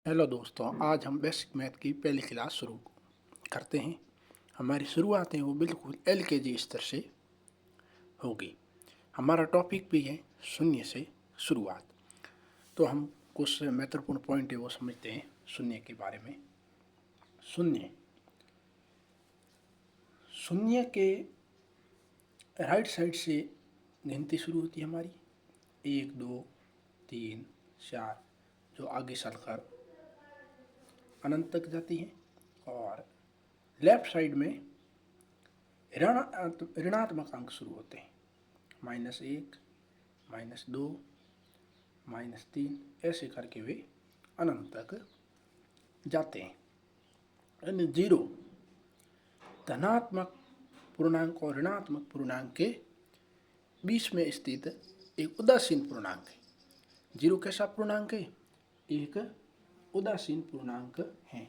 Hello दोस्तों, आज हम बेसिक मैथ की पहली क्लास शुरू करते हैं। हमारी शुरुआत है वो बिल्कुल एलकेजी स्तर से होगी। हमारा टॉपिक भी है शून्य से शुरुआत। तो हम कुछ महत्वपूर्ण पॉइंट है वो समझते हैं शून्य के बारे में। शून्य शून्य के राइट साइड से गिनती शुरू होती है हमारी 1 2 3 4, जो आगे चलकर अनंत तक जाती है। और लेफ्ट साइड में ऋणात्मक अंक शुरू होते हैं, -1 -2 -3, ऐसे करके वे अनंत तक जाते हैं। यानी जीरो धनात्मक पूर्णांक और ऋणात्मक पूर्णांक के बीच में स्थित एक उदासीन पूर्णांक है। जीरो कैसा पूर्णांक है? एक उदासीन पूर्णांक है।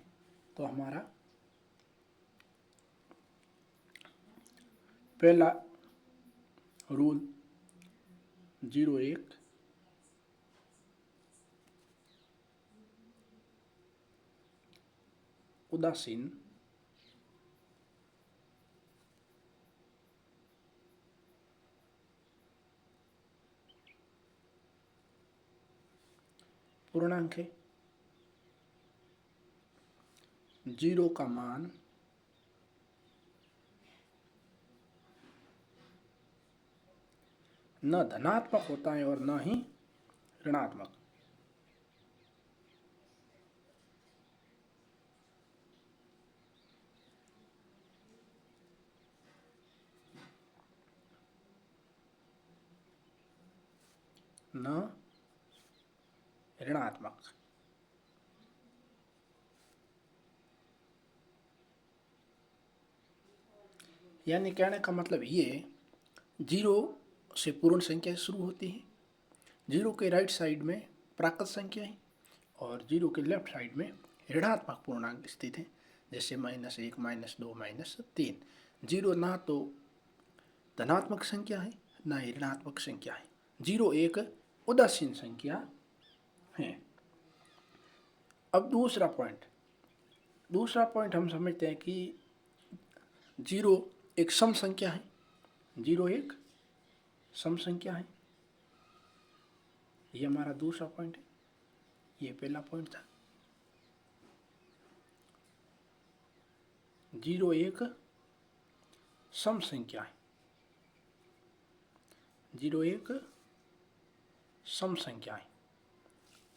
तो हमारा पहला रूल 0 1 उदासीन पूर्णांक है। जीरो का मान न धनात्मक होता है और न ही ऋणात्मक। न ऋणात्मक। यानी कहने का मतलब ये, जीरो से पूर्ण संख्या शुरू होती है। जीरो के राइट साइड में प्राकृत संख्या है और जीरो के लेफ्ट साइड में ऋणात्मक पूर्णांक स्थित है, जैसे -1 -2 -3। जीरो ना तो धनात्मक संख्या है ना ही ऋणात्मक संख्या है। जीरो एक उदासीन संख्या है। अब दूसरा पॉइंट हम समझते हैं कि जीरो एक सम संख्या है। जीरो एक सम संख्या है। ये हमारा दूसरा पॉइंट है। ये पहला पॉइंट था। जीरो एक सम संख्या है। जीरो एक सम संख्या है।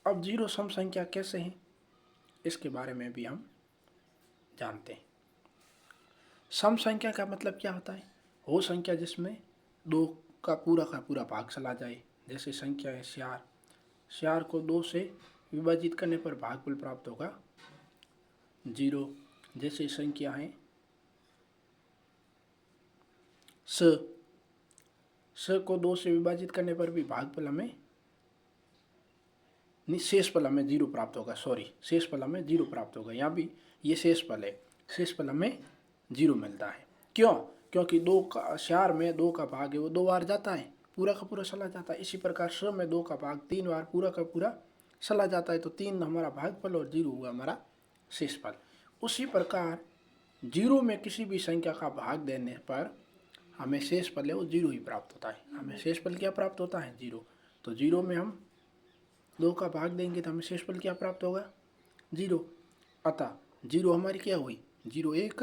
अब जीरो सम संख्या कैसे है, इसके बारे में भी हम जानते हैं। सम संख्या का मतलब क्या होता है? वो संख्या जिसमें दो का पूरा भाग चला जाए। जैसे संख्या है चार, चार को 2 से विभाजित करने पर भागफल प्राप्त होगा 0। जैसे संख्या है स को 2 से विभाजित करने पर भी भागफल हमें शेषफल हमें 0 प्राप्त होगा। शेषफल हमें 0 प्राप्त होगा। यहाँ भी ये शेषफल है, शेषफल हमें 0 मिलता है। क्यों? क्योंकि 2 का 4 में 2 का भाग है वो 2 बार जाता है, पूरा का पूरा चला जाता है। इसी प्रकार 100 में 2 का भाग 3 बार पूरा का पूरा चला जाता है। तो 3 हमारा भागफल और 0 हुआ हमारा शेषफल। उसी प्रकार 0 में किसी भी संख्या का भाग देने पर हमें शेषफल है वो 0 ही प्राप्त होता है। हमें शेषफल क्या प्राप्त होता है? 0। तो 0 में हम 2 का भाग देंगे तो हमें शेषफल क्या प्राप्त होगा? 0। अतः 0 हमारी क्या हुई? 0 एक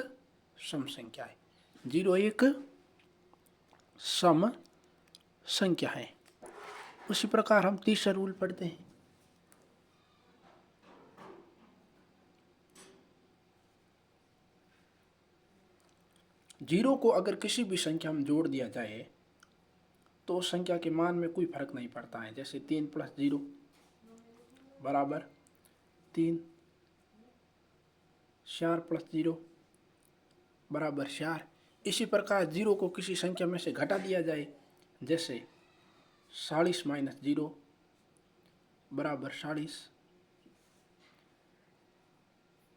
सम संख्या है। 0 एक सम संख्या है। उसी प्रकार हम तीसरा रूल पढ़ते हैं। जीरो को अगर किसी भी संख्या में जोड़ दिया जाए तो उस संख्या के मान में कोई फर्क नहीं पड़ता है। जैसे 3 + 0 बराबर 3, 4 + 0 बराबर 4। इसी प्रकार 0 को किसी संख्या में से घटा दिया जाए, जैसे 40 - 0 बराबर 40,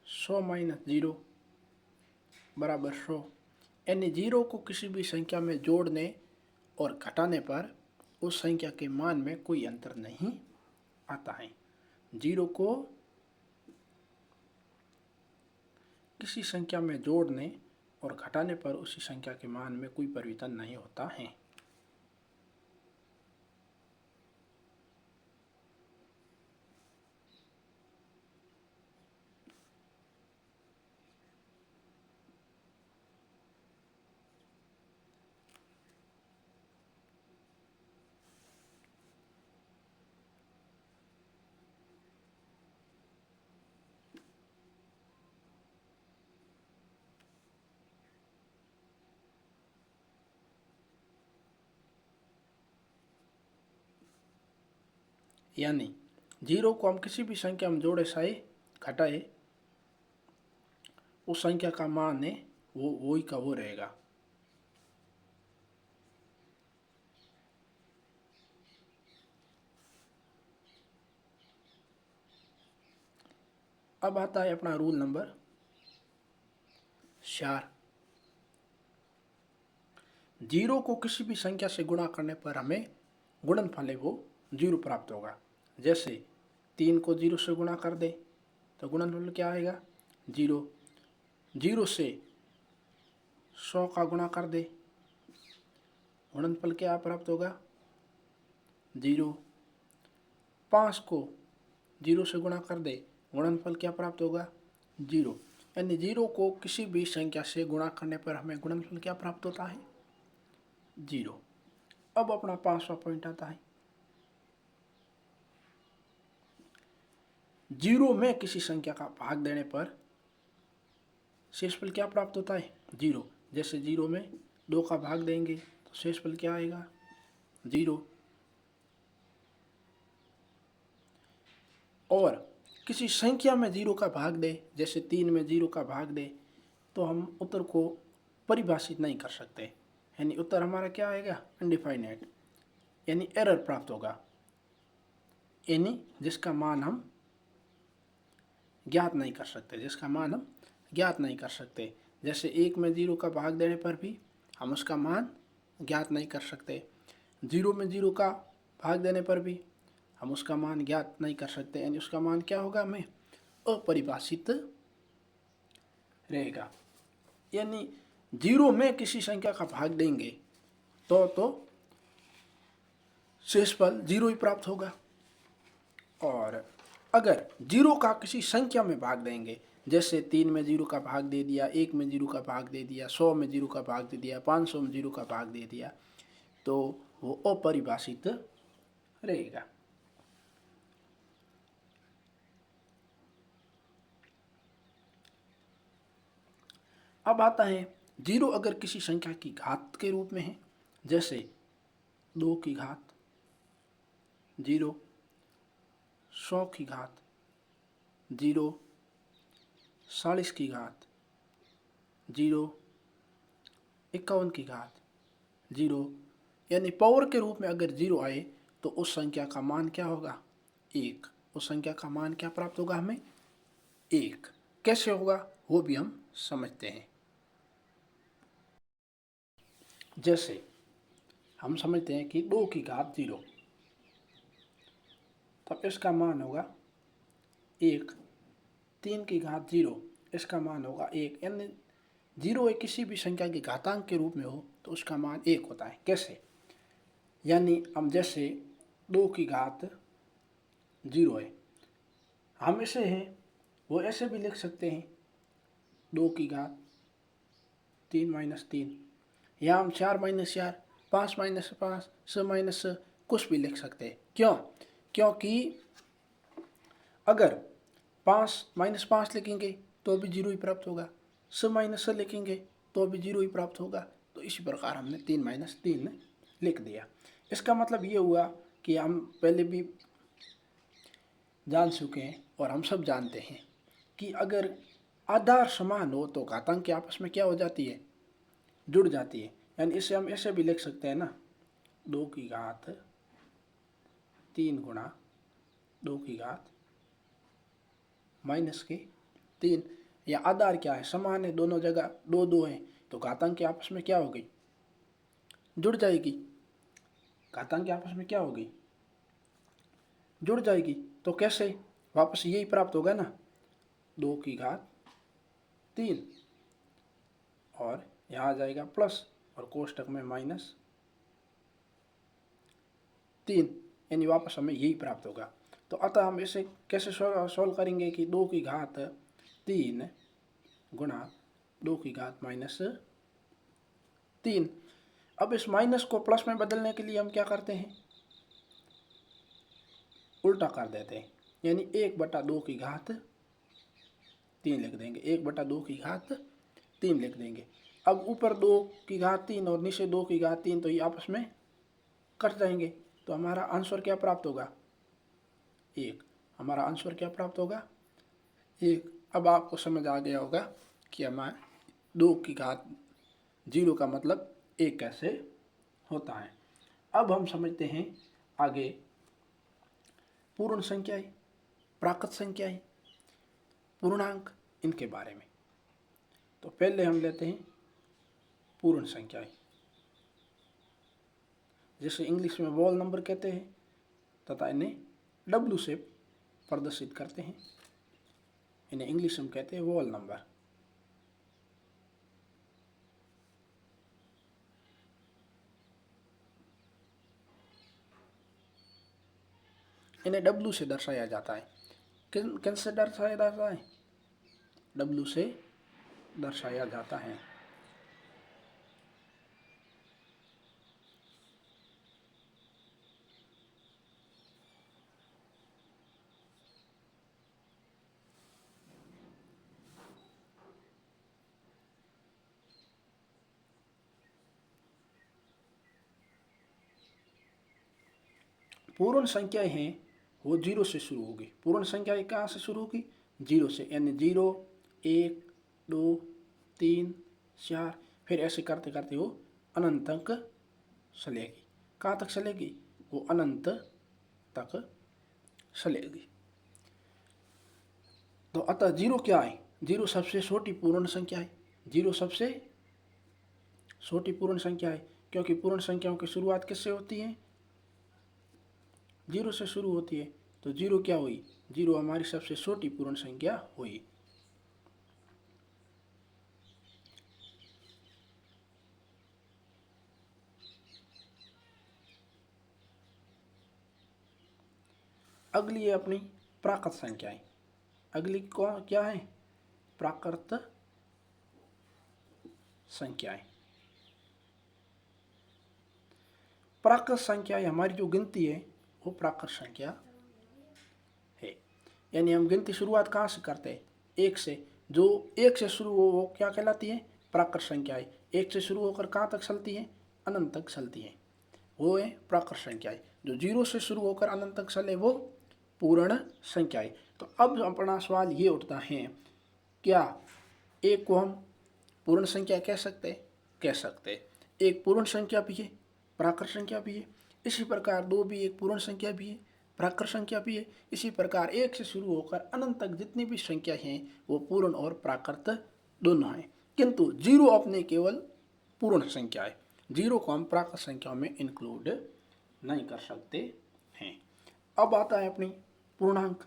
100 - 0 बराबर 100। यानी 0 को किसी भी संख्या में जोड़ने और घटाने पर उस संख्या के मान में कोई अंतर नहीं आता है। 0 को किसी संख्या में जोड़ने और घटाने पर उसी संख्या के मान में कोई परिवर्तन नहीं होता है। यानी 0 को हम किसी भी संख्या में जोड़े चाहे घटाए, उस संख्या का मान है वो वही का वो रहेगा। अब आता है अपना रूल नंबर 4। 0 को किसी भी संख्या से गुणा करने पर हमें गुणनफल है वो 0 प्राप्त होगा। जैसे 3 को 0 से गुणा कर दे तो गुणनफल क्या आएगा 0। 0 से 100 का गुणा कर दे, गुणनफल क्या प्राप्त होगा 0। 5 को 0 से गुणा कर दे, गुणनफल क्या प्राप्त होगा 0। यानी 0 को किसी भी संख्या से गुणा करने पर हमें गुणनफल क्या प्राप्त होता है 0। अब अपना 5वां पॉइंट आता है, 0 में किसी संख्या का भाग देने पर शेषफल क्या प्राप्त होता है 0। जैसे 0 में 2 का भाग देंगे तो शेषफल क्या आएगा 0। और किसी संख्या में 0 का भाग दे, जैसे 3 में 0 का भाग दे, तो हम उत्तर को परिभाषित नहीं कर सकते, यानी उत्तर हमारा क्या आएगा अनडिफाइनेट, यानी एरर प्राप्त होगा, यानी जिसका मान हम ज्ञात नहीं कर सकते, जिसका मान हम ज्ञात नहीं कर सकते। जैसे 1 में 0 का भाग देने पर भी हम उसका मान ज्ञात नहीं कर सकते, 0 में 0 का भाग देने पर भी हम उसका मान ज्ञात नहीं कर सकते, यानी उसका मान क्या होगा हमें अपरिभाषित रहेगा। यानी 0 में किसी संख्या का भाग देंगे तो शेषफल 0 ही प्राप्त होगा। और अगर 0 का किसी संख्या में भाग देंगे, जैसे 3 में 0 का भाग दे दिया, 1 में 0 का भाग दे दिया, 100 में 0 का भाग दे दिया, 500 में 0 का भाग दे दिया, तो वो अपरिभाषित रहेगा। अब आता है 0 अगर किसी संख्या की घात के रूप में है, जैसे 2 की घात 0, 100 की घात 0, 40 की घात 0, 51 की घात 0, यानी पावर के रूप में अगर 0 आए तो उस संख्या का मान क्या होगा 1। उस संख्या का मान क्या प्राप्त होगा हमें 1। कैसे होगा वो भी हम समझते हैं। जैसे हम समझते हैं कि 2 की घात 0, तब इसका मान होगा 1। 3 की घात 0, इसका मान होगा 1। यानी 0 एक किसी भी संख्या के घातांक के रूप में हो तो उसका मान 1 होता है। कैसे, यानी हम जैसे 2 की घात 0 है, हम इसे हैं वो ऐसे भी लिख सकते हैं 2 की घात 3 माइनस 3, या हम 4 माइनस 4, 5 माइनस 5, 6 माइनस 6 कुछ भी लिख सकते हैं। क्यों, क्योंकि अगर 5 माइनस 5 लिखेंगे तो भी 0 ही प्राप्त होगा, 6 माइनस 6 लिखेंगे तो भी 0 ही प्राप्त होगा। तो इसी प्रकार हमने 3 माइनस 3 लिख दिया। इसका मतलब ये हुआ कि हम पहले भी जान चुके हैं और हम सब जानते हैं कि अगर आधार समान हो तो घातांक के आपस में क्या हो जाती है जुड़ जाती है। यानी इसे हम ऐसे भी लिख सकते हैं ना, 2 की घात 3 गुणा 2 की घात माइनस के 3, या आधार क्या है समान है, दोनों जगह 2 2 है, तो घातांक के आपस में क्या हो गई जुड़ जाएगी। घातांक के आपस में क्या होगी जुड़ जाएगी। तो कैसे, वापस यही प्राप्त होगा ना, 2 की घात 3 और यहाँ आ जाएगा प्लस और कोष्टक में -3, यानी वापस हमें यही प्राप्त होगा। तो अतः हम इसे कैसे सॉल्व करेंगे कि 2 की घात 3 गुणा 2 की घात -3। अब इस माइनस को प्लस में बदलने के लिए हम क्या करते हैं, उल्टा कर देते हैं, यानी 1/2 की घात 3 लिख देंगे, 1/2 की घात 3 लिख देंगे। अब ऊपर 2 की घात 3 और नीचे 2 की घात 3, तो ये आपस में कट जाएंगे, तो हमारा आंसर क्या प्राप्त होगा, 1। हमारा आंसर क्या प्राप्त होगा, 1। अब आपको समझ आ गया होगा कि हमारे 2 की घात 0 का मतलब 1 कैसे होता है। अब हम समझते हैं आगे पूर्ण संख्याएं, प्राकृत संख्याएं, पूर्णांक, इनके बारे में। तो पहले हम लेते हैं पूर्ण संख्याएं, जिसे इंग्लिश में वोल नंबर कहते हैं तथा इन्हें W से प्रदर्शित करते हैं। इन्हें इंग्लिश में कहते हैं वोल नंबर। इन्हें W से दर्शाया जाता है। किन से दर्शाया जाता है, W से दर्शाया जाता है। पूर्ण संख्याएं हैं वो 0 से शुरू होगी। पूर्ण संख्याएं कहाँ से शुरू होगी, 0 से, यानी 0, 1, 2, 3, 4, फिर ऐसे करते करते वो अनंत तक चलेगी। कहाँ तक चलेगी, वो अनंत तक चलेगी। तो अतः 0 क्या है, 0 सबसे छोटी पूर्ण संख्या है। 0 सबसे छोटी पूर्ण संख्या है, क्योंकि पूर्ण संख्याओं की शुरुआत किससे होती है, 0 से शुरू होती है। तो 0 क्या हुई, 0 हमारी सबसे छोटी पूर्ण संख्या हुई। अगली है अपनी प्राकृत संख्याएं। अगली कौन क्या है, प्राकृत संख्याएं। प्राकृत संख्याएं हमारी जो गिनती है वो प्राकृत संख्या है, यानी हम गिनती शुरुआत कहाँ से करते हैं, 1 से। जो 1 से शुरू हो वो क्या कहलाती है, प्राकृत संख्याएं। 1 से शुरू होकर कहाँ तक चलती है, अनंत तक चलती है, वो है प्राकृत संख्याएं। जो 0 से शुरू होकर अनंत तक चले वो पूर्ण संख्याएं। तो अब अपना सवाल ये उठता है, क्या 1 को हम पूर्ण संख्या कह सकते हैं, कह सकते हैं। 1 पूर्ण संख्या भी है, प्राकृत संख्या भी है। इसी प्रकार 2 भी एक पूर्ण संख्या भी है, प्राकृत संख्या भी है। इसी प्रकार 1 से शुरू होकर अनंत तक जितनी भी संख्या हैं वो पूर्ण और प्राकृत दोनों हैं। किंतु 0 अपने केवल पूर्ण संख्या है, 0 को हम प्राकृत संख्याओं में इंक्लूड नहीं कर सकते हैं। अब आता है अपनी पूर्णांक,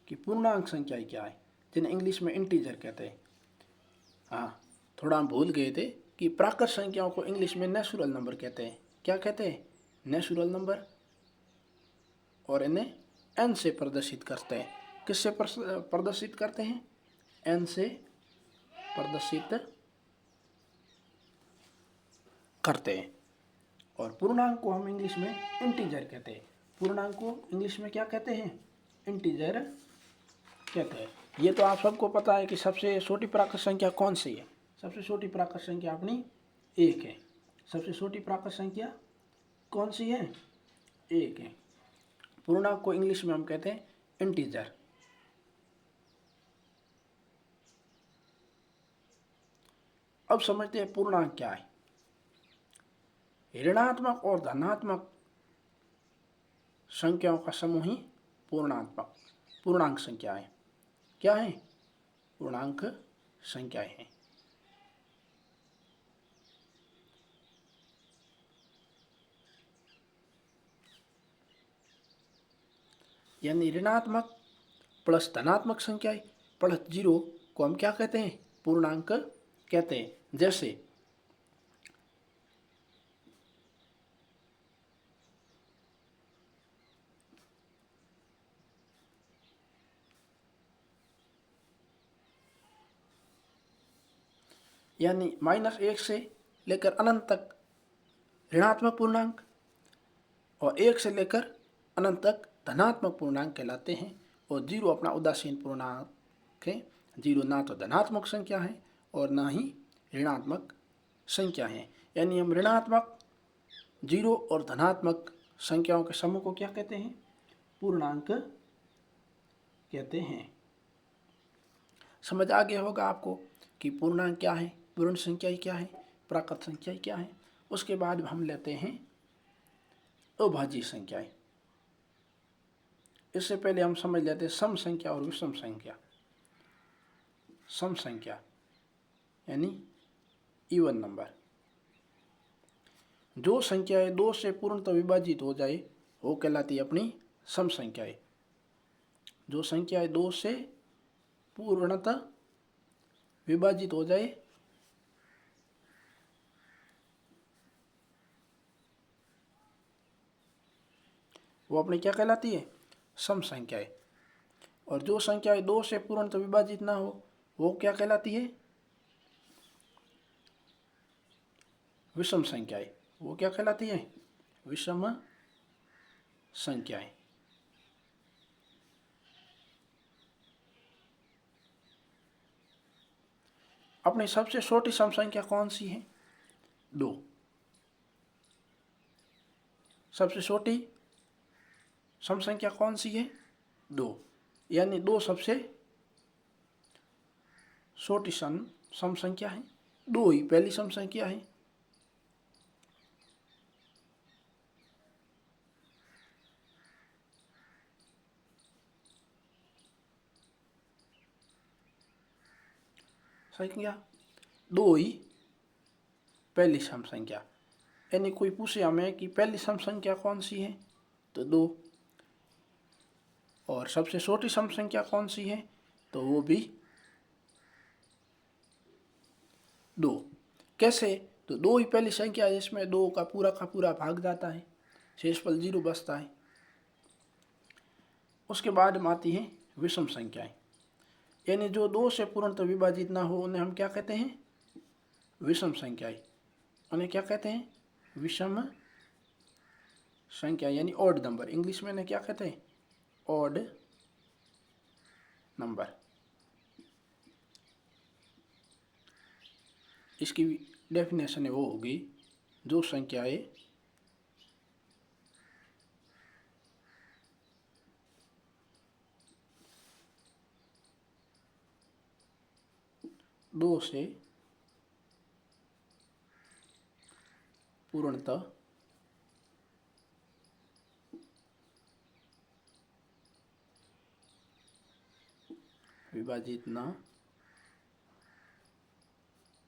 कि पूर्णांक संख्या क्या है, जिन्हें इंग्लिश में इंटीजर कहते हैं। हाँ, थोड़ा हम भूल गए थे कि प्राकृत संख्याओं को इंग्लिश में नेचुरल नंबर कहते हैं। क्या कहते हैं, नेचुरल नंबर। और इन्हें एन से प्रदर्शित करते हैं। किससे प्रदर्शित करते हैं, एन से प्रदर्शित करते हैं। और पूर्णांक को हम इंग्लिश में इंटीजर कहते हैं। पूर्णांक को इंग्लिश में क्या कहते हैं, इंटीजर कहते हैं। ये तो आप सबको पता है कि सबसे छोटी प्राकृत संख्या कौन सी है। सबसे छोटी प्राकृत संख्या अपनी 1 है। सबसे छोटी प्राकृत संख्या कौन सी है, 1 है। पूर्णांक को इंग्लिश में हम कहते हैं इंटीजर। अब समझते हैं पूर्णांक क्या है। ऋणात्मक और धनात्मक संख्याओं का समूह ही पूर्णांक संख्याएं क्या है, पूर्णांक संख्याएं हैं। यानी ऋणात्मक प्लस धनात्मक संख्याएं प्लस जीरो को हम क्या कहते हैं? पूर्णांक कहते हैं। जैसे यानी -1 से लेकर अनंत तक ऋणात्मक पूर्णांक और 1 से लेकर अनंत तक धनात्मक पूर्णांक कहलाते हैं। और जीरो अपना उदासीन पूर्णांक है। जीरो ना तो धनात्मक संख्या है और ना ही ऋणात्मक संख्या है। यानी हम ऋणात्मक, जीरो और धनात्मक संख्याओं के समूह को क्या कहते हैं? पूर्णांक कहते हैं। समझ आ गया होगा आपको कि पूर्णांक क्या है, पूर्ण संख्या क्या है, प्राकृत संख्या क्या है। उसके बाद हम लेते हैं अभाज्य संख्याएं। इससे पहले हम समझ लेते हैं सम संख्या और विषम संख्या। सम संख्या यानी इवन नंबर। जो संख्याएं 2 से पूर्णतः विभाजित हो जाए वो कहलाती है अपनी सम संख्याएं। जो संख्याएं 2 से पूर्णतः विभाजित हो जाए वो अपनी क्या कहलाती है? सम संख्याएं। और जो संख्याएं 2 से पूर्णतः विभाजित ना हो वो क्या कहलाती है? विषम संख्याएं। वो क्या कहलाती है? विषम संख्याएं। अपनी सबसे छोटी सम संख्या कौन सी है? 2। सबसे छोटी सम संख्या कौन सी है? 2। यानी 2 सबसे छोटी सम संख्या है। 2 ही पहली सम संख्या है। संख्या 2 ही पहली सम संख्या। यानी कोई पूछे हमें कि पहली सम संख्या कौन सी है, तो 2। और सबसे छोटी सम संख्या कौन सी है, तो वो भी 2। कैसे? तो 2 ही पहली संख्या जिसमें 2 का पूरा भाग जाता है, शेषफल 0 बचता है। उसके बाद में आती है विषम संख्याएं। यानी जो 2 से पूर्णतः विभाजित ना हो उन्हें हम क्या कहते हैं? विषम संख्याएं। उन्हें क्या कहते हैं? विषम संख्या यानी ऑड नंबर। इंग्लिश में इन्हें क्या कहते हैं? Odd number. इसकी डेफिनेशन है वो होगी जो संख्याएं 2 से पूर्णतः विभाजित ना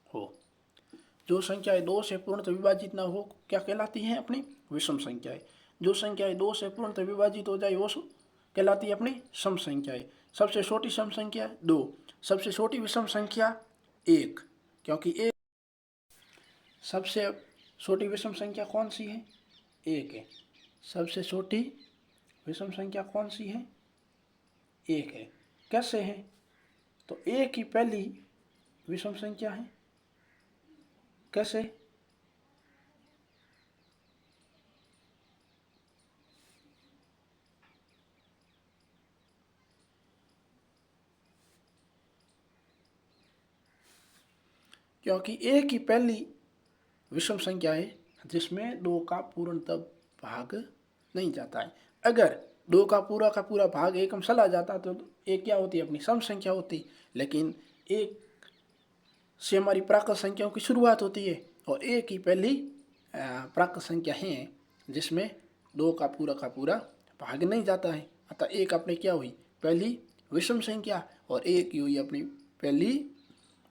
हो। जो संख्याएं 2 से पूर्णतः विभाजित ना हो क्या कहलाती हैं? अपनी विषम संख्याएं। जो संख्याएं 2 से पूर्णतः विभाजित हो जाए वो कहलाती है अपनी सम संख्याएं। सबसे छोटी सम संख्या 2। सबसे छोटी विषम संख्या 1, क्योंकि 1 सबसे छोटी विषम संख्या कौन सी है? 1 है। सबसे छोटी विषम संख्या कौन सी है? 1 है। कैसे है? तो 1 ही पहली विषम संख्या है। कैसे? क्योंकि 1 ही पहली विषम संख्या है जिसमें 2 का पूर्णतः भाग नहीं जाता है। अगर 2 का पूरा भाग एकम चला जाता तो एक क्या होती है? अपनी सम संख्या होती। लेकिन 1 से हमारी प्राकृत संख्याओं की शुरुआत होती है और 1 ही पहली प्राकृत संख्या है जिसमें 2 का पूरा भाग नहीं जाता है। अतः 1 अपनी क्या हुई? पहली विषम संख्या। और 1 ही हुई अपनी पहली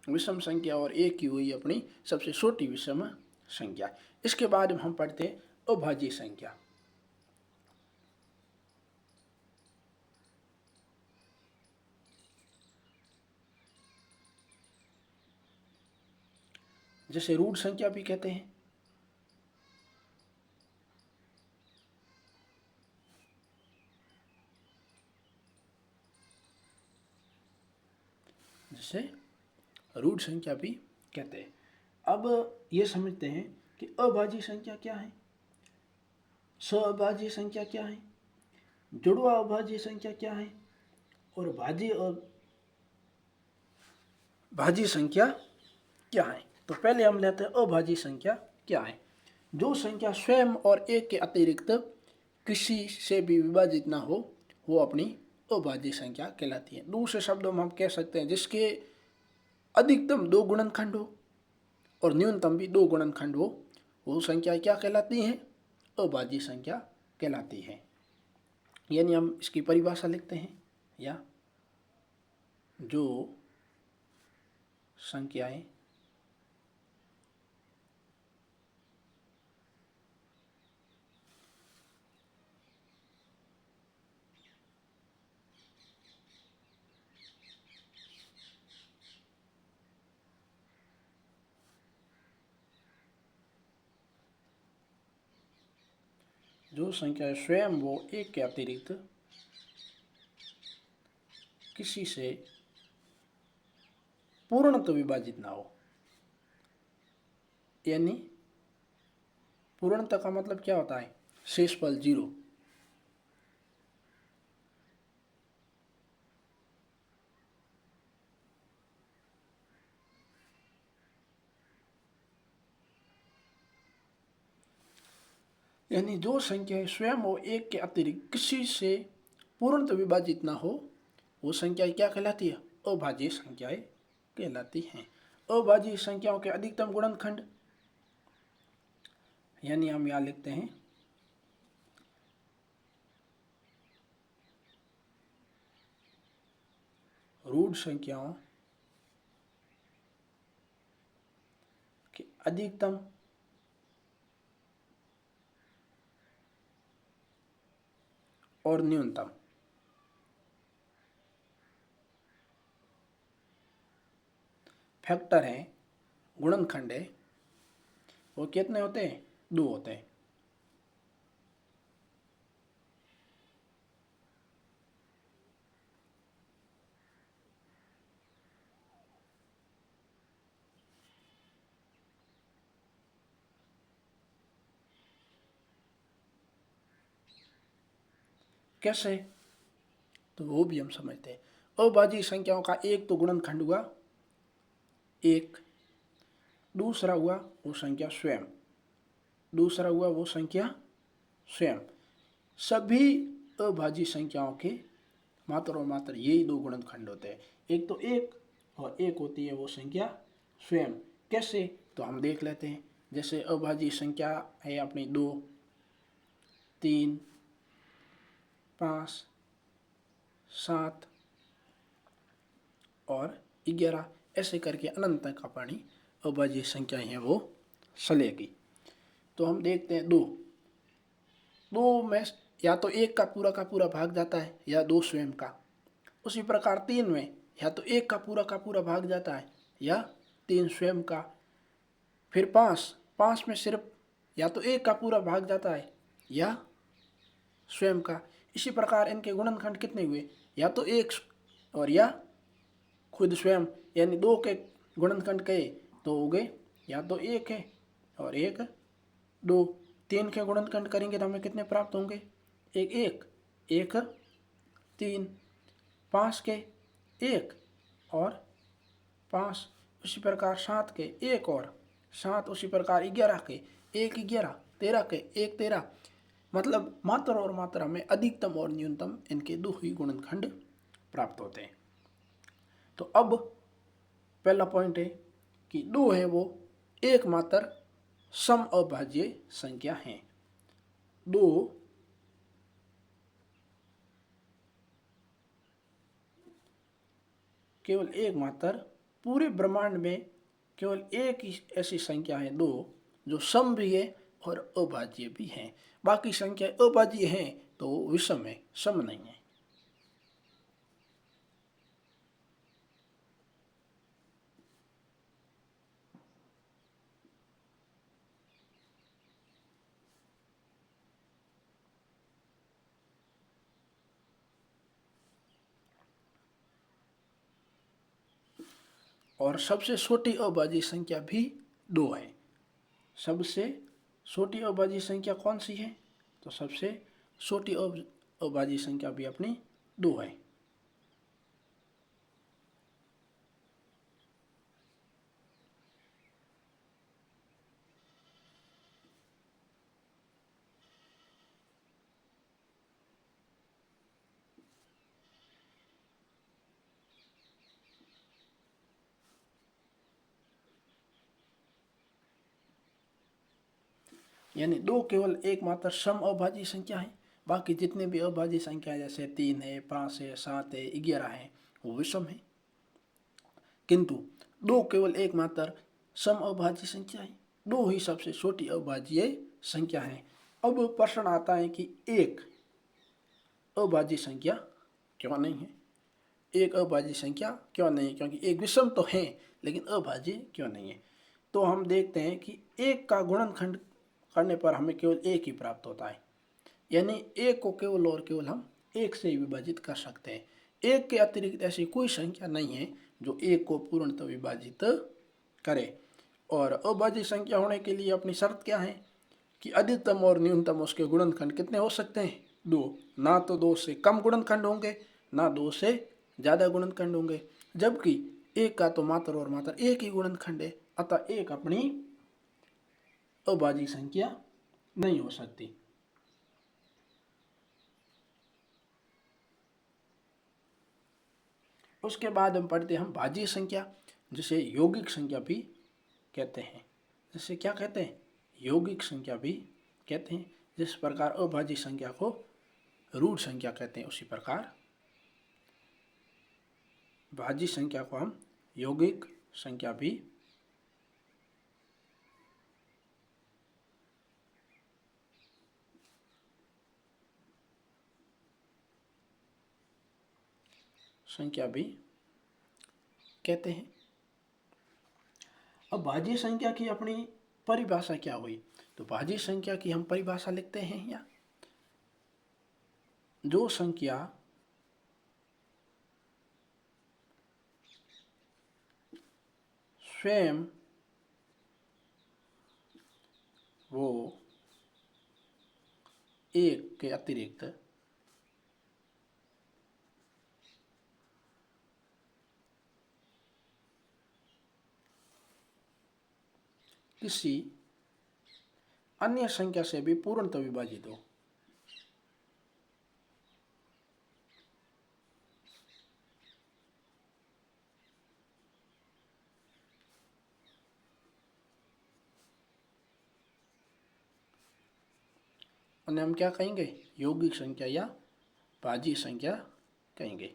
विषम संख्या और 1 ही हुई अपनी सबसे छोटी विषम संख्या। इसके बाद हम पढ़ते अभाज्य संख्या। जैसे रूढ़ संख्या भी कहते हैं। जिसे रूढ़ संख्या भी कहते हैं। अब ये समझते हैं कि अभाज्य संख्या क्या है, सअभाज्य संख्या क्या है, जुड़वा अभाज्य संख्या क्या है और भाज्य और भाज्य संख्या क्या है। तो पहले हम लेते हैं अभाज्य संख्या क्या है। जो संख्या स्वयं और एक के अतिरिक्त किसी से भी विभाजित ना हो वो अपनी अभाज्य संख्या कहलाती है। दूसरे शब्दों में हम कह सकते हैं जिसके अधिकतम 2 गुणनखंड हो और न्यूनतम भी 2 गुणनखंड हो वो संख्या क्या कहलाती है, अभाज्य संख्या कहलाती है। यानी हम इसकी परिभाषा लिखते हैं, या जो संख्याएं जो संख्या स्वयं वो एक के अतिरिक्त किसी से पूर्णतः विभाजित ना हो। यानी पूर्णतः का मतलब क्या होता है, शेषफल 0। यानी जो संख्या स्वयं वो एक के अतिरिक्त किसी से पूर्णतः विभाजित ना हो वो संख्या क्या कहलाती है, अभाज्य संख्याएं कहलाती हैं। अभाज्य संख्याओं के अधिकतम गुणनखंड, यानी हम यहाँ लिखते हैं रूढ़ संख्याओं के अधिकतम और न्यूनतम। फैक्टर है, गुणनखंड है, वो कितने होते हैं, 2 होते हैं। कैसे, तो वो भी हम समझते हैं। अभाज्य संख्याओं का एक तो गुणनखंड हुआ 1, दूसरा हुआ वो संख्या स्वयं, दूसरा हुआ वो संख्या स्वयं। सभी अभाज्य संख्याओं के मात्र और मात्र यही 2 गुणनखंड होते हैं, एक तो 1 और एक होती है वो संख्या स्वयं। कैसे, तो हम देख लेते हैं। जैसे अभाज्य संख्या है अपनी 2, 3, 5, 7 और 11, ऐसे करके अनंत तक अपनी अभाज्य संख्याएं हैं वो चलेगी। तो हम देखते हैं 2 में या तो 1 का पूरा भाग जाता है या 2 स्वयं का। उसी प्रकार 3 में या तो 1 का पूरा भाग जाता है या 3 स्वयं का। फिर 5 में सिर्फ या तो 1 का पूरा भाग जाता है या स्वयं का। इसी प्रकार इनके गुणनखंड कितने हुए, या तो 1 और या खुद स्वयं। यानी 2 के गुणनखंड कहे तो हो गए या तो 1 है और 1 2। 3 के गुणनखंड करेंगे तो हमें कितने प्राप्त होंगे, 1 1 3। 5 के 1 और 5। उसी प्रकार 7 के 1 और 7। उसी प्रकार 11 के 1 11, 13 के 1 13। मतलब मात्रा और मात्रा में अधिकतम और न्यूनतम इनके 2 ही गुणनखंड प्राप्त होते हैं। तो अब पहला पॉइंट है कि 2 है वो एकमात्र सम अभाज्य संख्या है। 2 केवल एकमात्र पूरे ब्रह्मांड में केवल एक ही ऐसी संख्या है 2 जो सम भी है और अभाज्य भी है। बाकी संख्या अभाज्य है तो विषम है, सम नहीं है। और सबसे छोटी अभाज्य संख्या भी 2 है। सबसे छोटी अभाज्य संख्या कौन सी है? तो सबसे छोटी अभाज्य संख्या भी अपनी 2 है। यानी 2 केवल एकमात्र सम अभाज्य संख्या है। बाकी जितने भी अभाज्य संख्या है, जैसे 3 है, 5 है, 7 है, 11 है, वो विषम है। किंतु 2 केवल एकमात्र सम अभाज्य संख्या है। 2 ही सबसे छोटी अभाज्य संख्या है। अब प्रश्न आता है कि एक अभाज्य संख्या क्यों नहीं है? एक अभाज्य संख्या क्यों नहीं है? क्योंकि एक विषम तो है, लेकिन अभाज्य क्यों नहीं है? तो हम देखते हैं कि एक का गुणनखंड करने पर हमें केवल एक ही प्राप्त होता है। यानी एक को केवल और केवल हम एक से ही विभाजित कर सकते हैं। एक के अतिरिक्त ऐसी कोई संख्या नहीं है जो एक को पूर्णतः विभाजित करे। और अभाज्य संख्या होने के लिए अपनी शर्त क्या है कि अधिकतम और न्यूनतम उसके गुणनखंड कितने हो सकते हैं? 2। ना तो 2 से कम गुणनखंड होंगे, ना 2 से ज़्यादा गुणनखंड होंगे। जबकि एक का तो मात्र और मात्र एक ही गुणनखंड है, अतः एक अपनी अभाज्य संख्या नहीं हो सकती। उसके बाद हम पढ़ते हैं हम भाज्य संख्या, जिसे यौगिक संख्या भी कहते हैं। जिसे क्या कहते हैं? यौगिक संख्या भी कहते हैं। जिस प्रकार अभाज्य संख्या को रूढ़ संख्या कहते हैं, उसी प्रकार भाज्य संख्या को हम यौगिक संख्या भी कहते हैं। अब भाज्य संख्या की अपनी परिभाषा क्या हुई? तो भाज्य संख्या की हम परिभाषा लिखते हैं या जो संख्या स्वयं वो एक के अतिरिक्त किसी अन्य संख्या से भी पूर्णतः विभाजित हो। उन्हें हम क्या कहेंगे? यौगिक संख्या या भाज्य संख्या कहेंगे।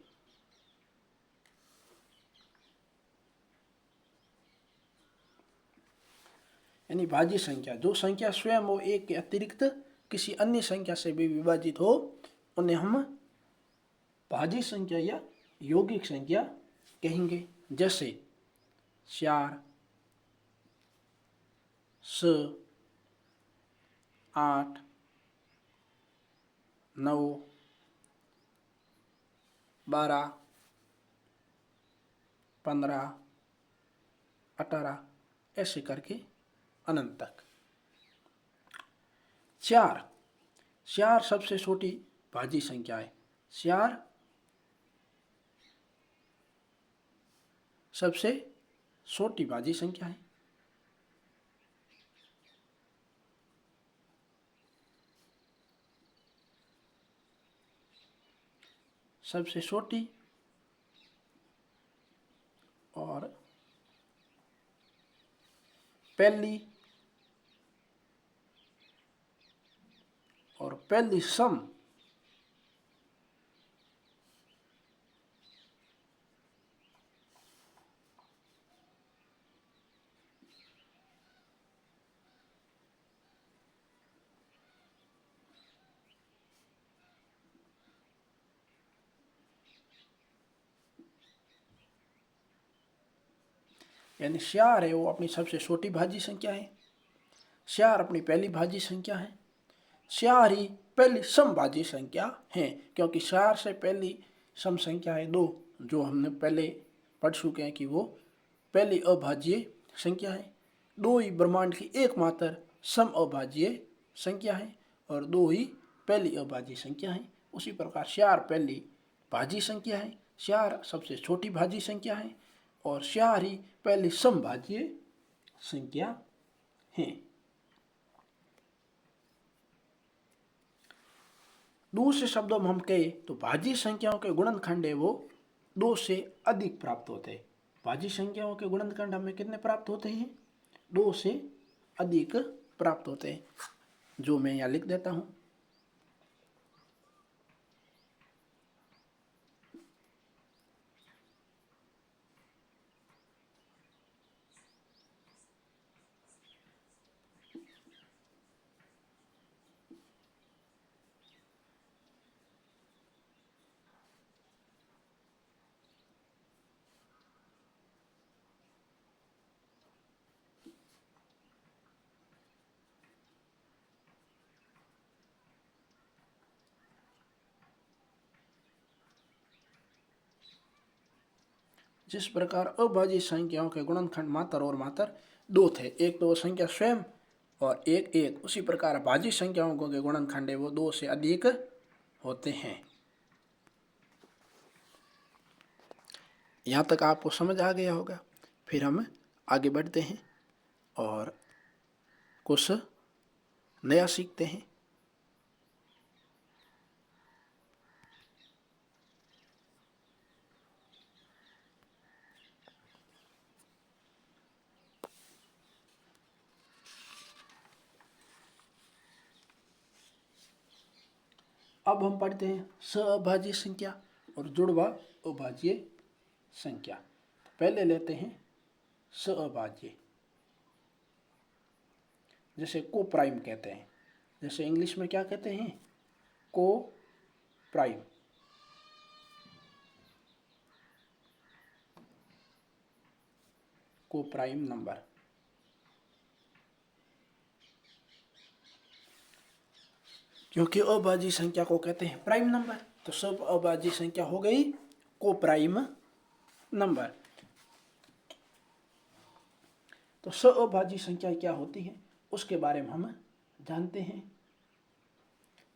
यानी भाज्य संख्या, जो संख्या स्वयं वो एक के अतिरिक्त किसी अन्य संख्या से भी विभाजित हो, उन्हें हम भाज्य संख्या या यौगिक संख्या कहेंगे। जैसे 4, 6, 8, 9, 12, 15, 18, ऐसे करके अनंत तक। 4 सबसे छोटी भाज्य संख्या है। 4 सबसे छोटी भाज्य संख्या है। सबसे छोटी और पहली सम यानी 4 है वो अपनी सबसे छोटी भाज्य संख्या है। 4 अपनी पहली भाज्य संख्या है। 4 ही पहली सम भाज्य संख्या है, क्योंकि 4 से पहली सम संख्या है 2, जो हमने पहले पढ़ चुके हैं कि वो पहली अभाज्य संख्या है, 2 ही ब्रह्मांड की एकमात्र सम अभाज्य संख्या है और 2 ही पहली अभाज्य संख्या है। उसी प्रकार 4 पहली भाज्य संख्या है, 4 सबसे छोटी भाज्य संख्या है और 4 ही पहली समभाज्य संख्या है। दूसरे शब्दों में हम कहें तो भाज्य संख्याओं के गुणनखंड है वो 2 से अधिक प्राप्त होते हैं। भाज्य संख्याओं के गुणनखंड हमें कितने प्राप्त होते हैं? 2 से अधिक प्राप्त होते हैं, जो मैं यहाँ लिख देता हूँ। जिस प्रकार अभाज्य संख्याओं के गुणनखंड मात्र और मात्र 2 थे, एक तो वो संख्या स्वयं और एक, उसी प्रकार भाज्य संख्याओं के गुणनखंड है वो 2 से अधिक होते हैं। यहाँ तक आपको समझ आ गया होगा। फिर हम आगे बढ़ते हैं और कुछ नया सीखते हैं। अब हम पढ़ते हैं सहअभाज्य संख्या और जुड़वा अभाज्य संख्या। पहले लेते हैं सहअभाज्य, जैसे को प्राइम कहते हैं, जैसे इंग्लिश में क्या कहते हैं? को प्राइम। को प्राइम नंबर। क्योंकि अभाज्य संख्या को कहते हैं प्राइम नंबर, तो सब अभाज्य संख्या हो गई को प्राइम नंबर। तो सहअभाज्य संख्या क्या होती है उसके बारे में हम जानते हैं।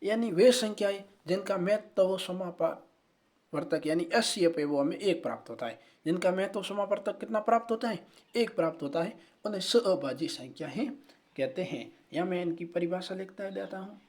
यानी वे संख्याएं जिनका महत्व समापवर्तक यानी एचसीएफ है वो हमें 1 प्राप्त होता है। जिनका महत्व समापवर्तक कितना प्राप्त होता है? 1 प्राप्त होता है, उन्हें सहअभाज्य संख्याएं कहते हैं। या मैं इनकी परिभाषा लिखता देता हूँ।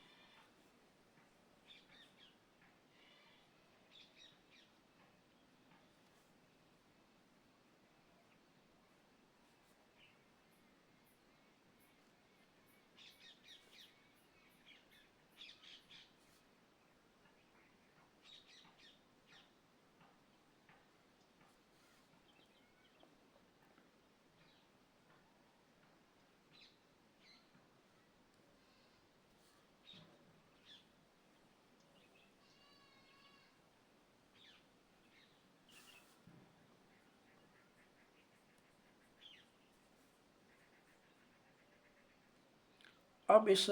अब इस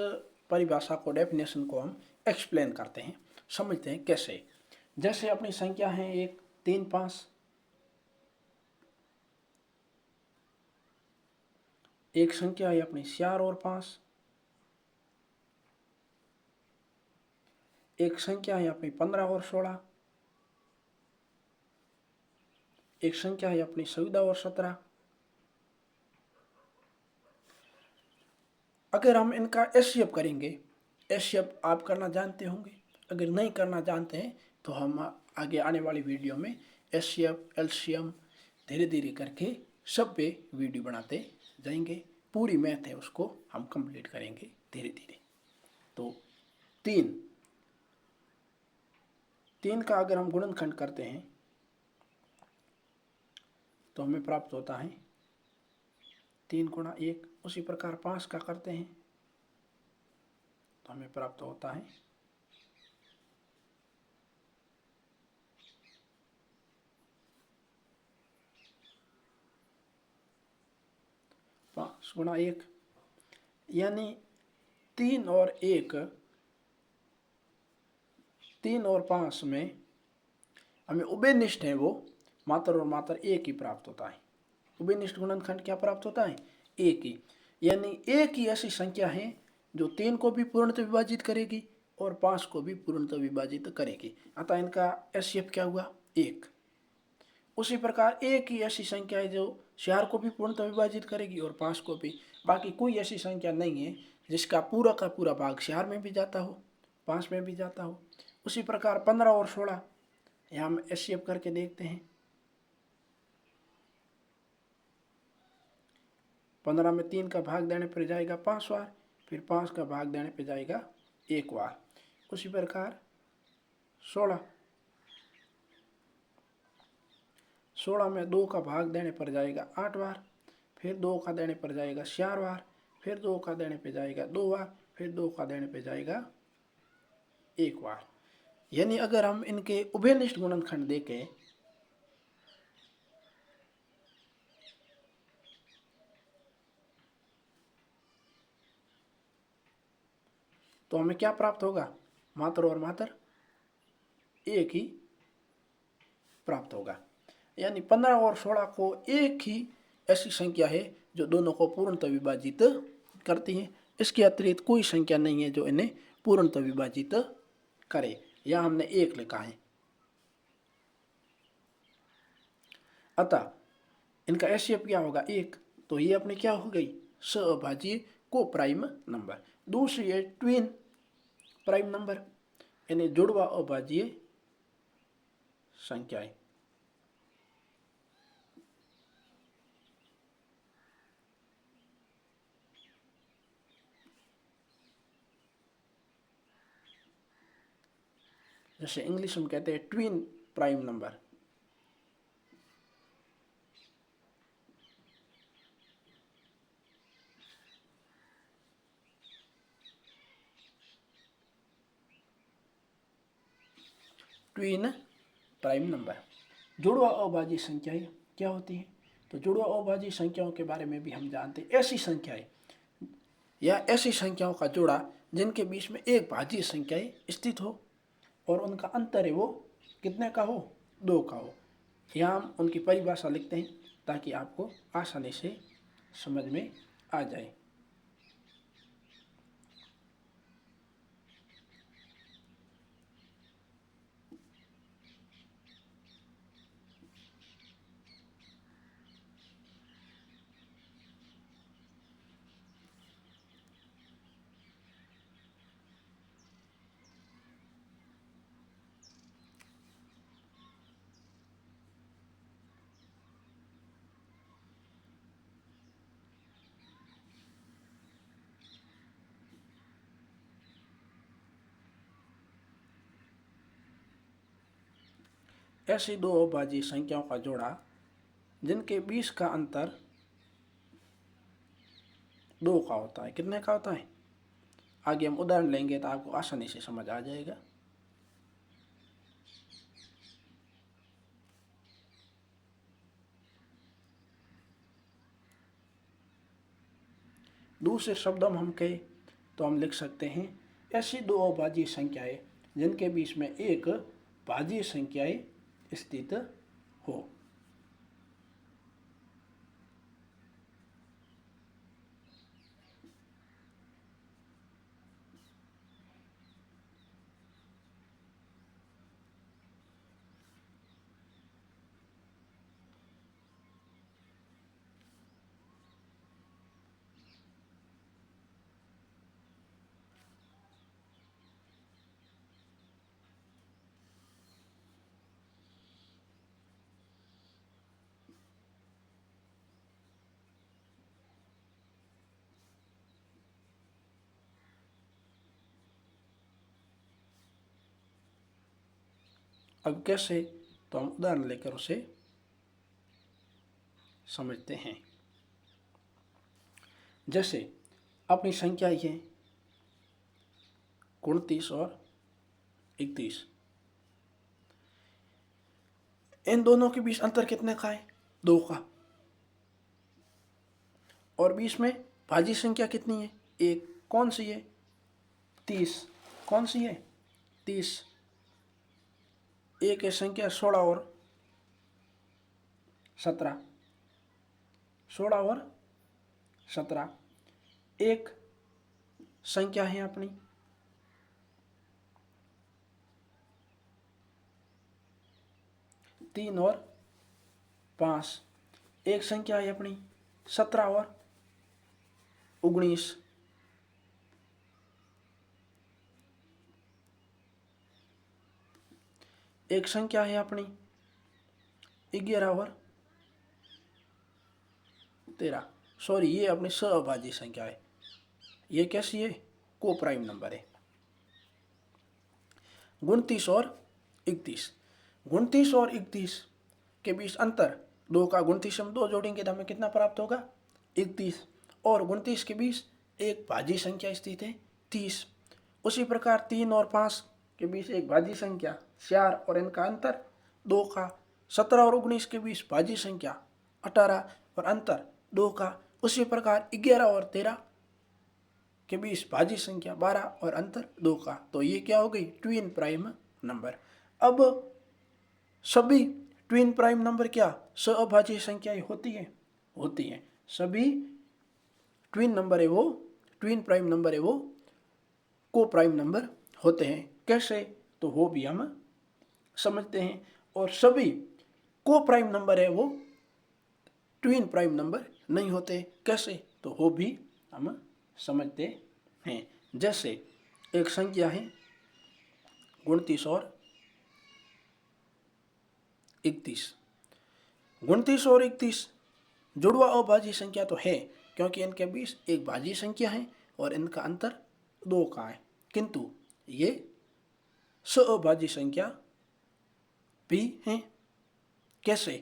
परिभाषा को, डेफिनेशन को हम एक्सप्लेन करते हैं, समझते हैं कैसे। जैसे अपनी संख्या है 1, 3, 5। एक संख्या है अपनी 4 और 5। एक संख्या है अपनी 15 और 16। एक संख्या है अपनी 14 और 17। अगर हम इनका एचसीएफ करेंगे, एचसीएफ आप करना जानते होंगे, अगर नहीं करना जानते हैं तो हम आगे आने वाली वीडियो में एचसीएफ, एलसीएम धीरे धीरे करके सब पे वीडियो बनाते जाएंगे। पूरी मैथ है उसको हम कंप्लीट करेंगे धीरे धीरे। तो 3 का अगर हम गुणनखंड करते हैं तो हमें प्राप्त होता है 3 गुणा 1। उसी प्रकार 5 का करते हैं तो हमें प्राप्त होता है 5 गुणा 1, यानी 3 और 1, 3 और 5 में हमें उभयनिष्ठ है वो मात्र और मात्र 1 ही प्राप्त होता है। उभयनिष्ठ गुणनखंड क्या प्राप्त होता है? एक ही। यानी एक ही ऐसी संख्या है जो 3 को भी पूर्णतः विभाजित करेगी और 5 को भी पूर्णतः विभाजित करेगी, अतः इनका एचसीएफ क्या हुआ? 1। उसी प्रकार एक ही ऐसी संख्या है जो 4 को भी पूर्णतः विभाजित करेगी और 5 को भी। बाकी कोई ऐसी संख्या नहीं है जिसका पूरा का पूरा भाग 4 में भी जाता हो, 5 में भी जाता हो। उसी प्रकार 15 और 16 यहाँ हम एचसीएफ करके देखते हैं। 15 में 3 का भाग देने पर जाएगा 5 बार, फिर 5 का भाग देने पर जाएगा 1 बार। उसी प्रकार 16 में 2 का भाग देने पर जाएगा 8 बार, फिर 2 का देने पर जाएगा 4 बार, फिर 2 का देने पर जाएगा 2 बार, फिर 2 का देने पर जाएगा 1 बार। यानी अगर हम इनके उभयनिष्ठ गुणनखंड देखें तो हमें क्या प्राप्त होगा? मात्र और मात्र एक ही प्राप्त होगा। यानी 15 और 16 को एक ही ऐसी संख्या है जो दोनों को पूर्णतः विभाजित करती है। इसके अतिरिक्त कोई संख्या नहीं है जो इन्हें पूर्णतः विभाजित करे। यहाँ हमने 1 लिखा है। अतः इनका एचसीएफ क्या होगा? 1। तो ये अपनी क्या हो गई? सअभाज्य को प्राइम नंबर। दूसरी है ट्विन प्राइम नंबर, यानी जुड़वा अभाज्य संख्याएं। जैसे इंग्लिश में कहते हैं twin prime number. Twin prime number. जुड़वा अभाज्य संख्याएं क्या होती हैं? तो जुड़वा अभाज्य संख्याओं के बारे में भी हम जानते हैं। ऐसी संख्याएं या ऐसी संख्याओं का जोड़ा जिनके बीच में एक भाज्य संख्याएं स्थित हो और उनका अंतर है वो कितने का हो? 2 का हो। यहाँ हम उनकी परिभाषा लिखते हैं ताकि आपको आसानी से समझ में आ जाए। ऐसी दो अभाज्य संख्याओं का जोड़ा जिनके बीच का अंतर 2 का होता है। कितने का होता है? आगे हम उदाहरण लेंगे तो आपको आसानी से समझ आ जाएगा। दूसरे शब्दों में हम कहें तो हम लिख सकते हैं ऐसी दो अभाज्य संख्याएं जिनके बीच में एक भाज्य संख्याएं स्थित हो। अब कैसे? तो हम उदाहरण लेकर उसे समझते हैं। जैसे अपनी संख्या ये 29 और 31, इन दोनों के बीच अंतर कितने का है? 2 का। और बीच में भाज्य संख्या कितनी है? 1। कौन सी है? 30। कौन सी है? 30। एक है संख्या 16 और 17। 16 और 17 एक संख्या है अपनी, तीन और 5 एक संख्या है अपनी, 17 और 19 एक संख्या है अपनी, 11 और 13। सॉरी, ये अपनी सहअभाज्य संख्या है। ये कैसी है? को प्राइम नंबर है। 29 और 31, 29 और 31 के बीच अंतर, 2 का 29 हम 2 जोड़ेंगे तो हमें कितना प्राप्त होगा? 31। और 29 के बीच एक भाज्य संख्या स्थित है 30। उसी प्रकार 3 और 5 के बीच एक भाज्य संख्या 4 और इनका अंतर 2 का। 17 और 19 के बीच भाज्य संख्या 18 और अंतर 2 का। उसी प्रकार 11 और 13 के बीच भाज्य संख्या 12 और अंतर 2 का। तो ये क्या हो गई? Twin prime number. अब सभी ट्विन प्राइम नंबर क्या सहअभाज्य संख्याएं होती हैं? होती हैं। सभी ट्विन नंबर है वो, ट्विन प्राइम नंबर है वो को प्राइम नंबर होते हैं। कैसे? तो वो भी हम समझते हैं। और सभी को प्राइम नंबर है वो ट्विन प्राइम नंबर नहीं होते। कैसे? तो वो भी हम समझते हैं। जैसे एक संख्या है 29 और 31। 29 और 31 जुड़वा अभाज्य संख्या तो है, क्योंकि इनके बीच एक भाज्य संख्या है और इनका अंतर 2 का है। किंतु ये सहअभाज्य संख्या भी है। कैसे?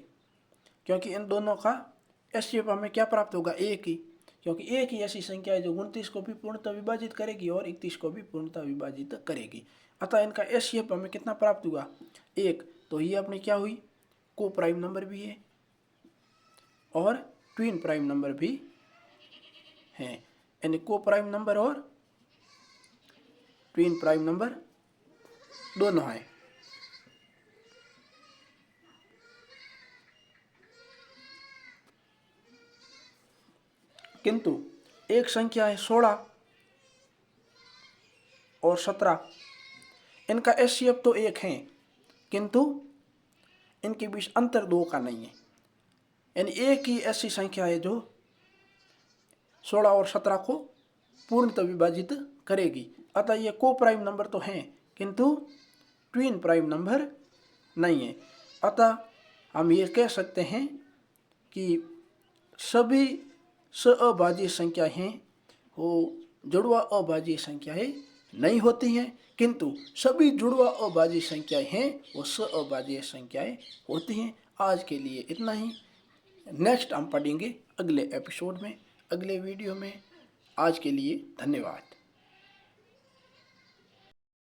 क्योंकि इन दोनों का एचसीएफ हमें क्या प्राप्त होगा? एक ही। क्योंकि एक ही ऐसी संख्या है जो 29 को भी पूर्णतः विभाजित करेगी और 31 को भी पूर्णतः विभाजित करेगी। अतः इनका एचसीएफ हमें कितना प्राप्त हुआ? 1। तो ये अपनी क्या हुई? को प्राइम नंबर भी है और ट्विन प्राइम नंबर भी है। यानी को प्राइम नंबर और ट्विन प्राइम नंबर दोनों है। किंतु एक संख्या है 16 और 17, इनका एचसीएफ तो 1 है, किंतु इनके बीच अंतर 2 का नहीं है। यानी एक ही ऐसी संख्या है जो 16 और 17 को पूर्णतः विभाजित करेगी। अतः ये को प्राइम नंबर तो हैं, किंतु ट्विन प्राइम नंबर नहीं है। अतः हम ये कह सकते हैं कि सभी सहअभाज्य संख्याएं वो जुड़वा अभाज्य संख्याएं नहीं होती हैं, किंतु सभी जुड़वा अभाज्य संख्याएं हैं वो सहअभाज्य संख्याएं होती हैं। आज के लिए इतना ही। नेक्स्ट हम पढ़ेंगे अगले एपिसोड में, अगले वीडियो में। आज के लिए धन्यवाद।